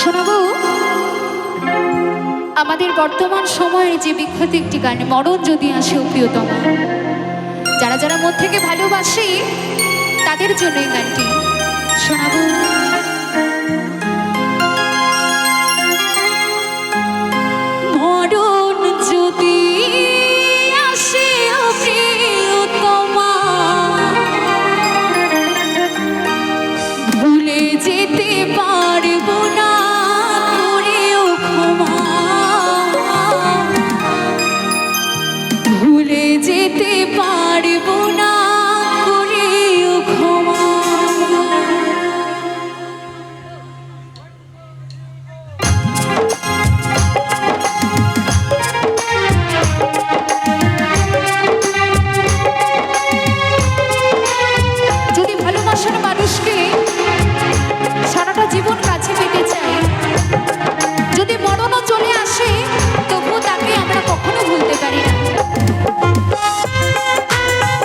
শোনাবো আমাদের বর্তমান সময়ে যে বিখ্যাত একটি গান, মরণ যদি আসে ও প্রিয়তমা। যারা যারা মন থেকে ভালোবাসে তাদের জন্য এই গানটি শোনাবো। মরণ যদি আসে ও প্রিয়তমা, ভুলে যেতে পারবো না করেও ক্ষমা, ভুলে যেতে পারবো না করেও ক্ষমা। যদি ভালোবাসার মানুষকে সারাটা জীবন কাছে পেতে চাই, যদি মরণও চলে আসে তবুও তাকে আমরা কখনো ভুলতে পারি না।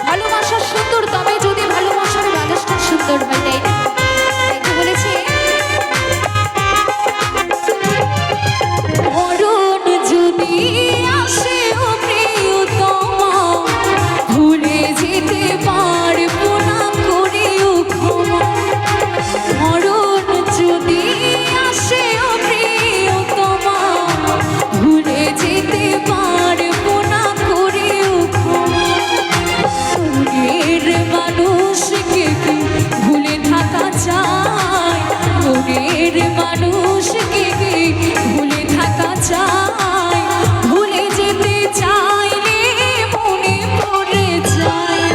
ভালোবাসা সুন্দর, তবে যদি ভালোবাসার মানুষটা সুন্দর হয়, তাই না? তাই বলেছে মরণ যদি আসে ও প্রিয়তমা, ভুলে যেতে পারবো না করেও ক্ষমা। মরণ যদি আসে ও প্রিয়তমা, ভুলে যেতে পারবো না করেও ক্ষমা। মনের মানুষকে কি ভুলে থাকা চায়? মনের মানুষকে কি ভুলে থাকা চায়? ভুলে যেতে চাইলে মনে পড়ে যায়।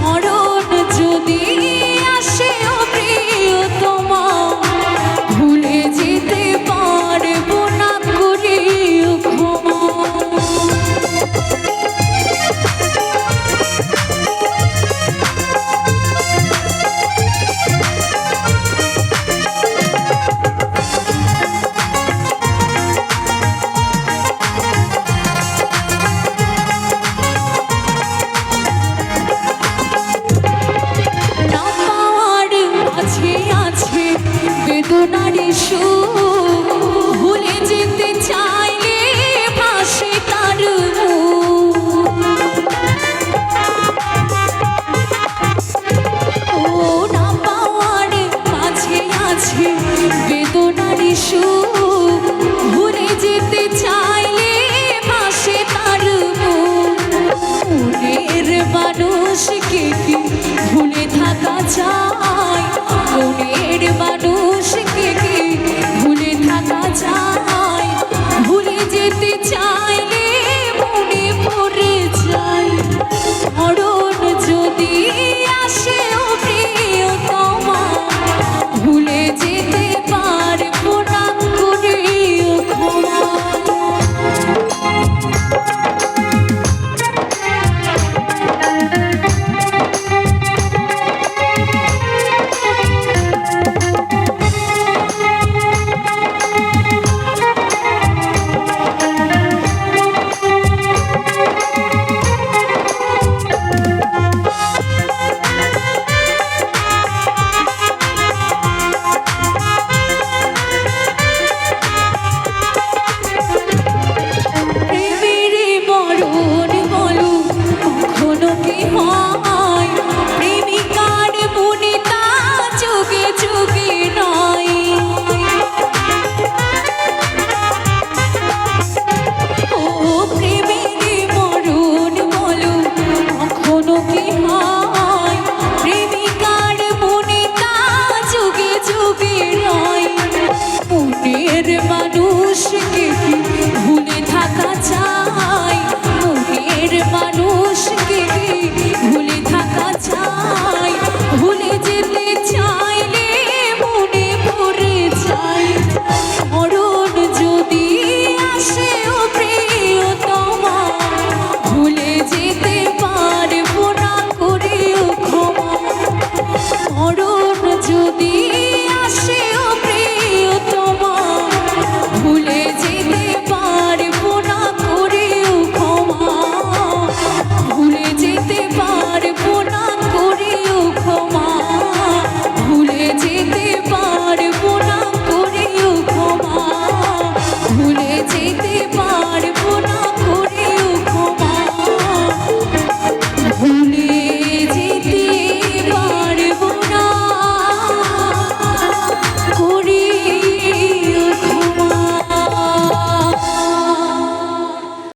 মরণ যদি আসে ও প্রিয়তমা, ভুলে যেতে পারবো না করেও ক্ষমা। না পাওয়ার মাঝে আছে বেদনার সুর, ভুলে যেতে চাইলে ভাসে তার মুখ। ও না পাওয়ার মাঝে আছে বেদনার সুর, ভুলে যেতে চাইলে ভাসে তার মুখ। মনের মানুষকে কি ভুলে থাকা চায়?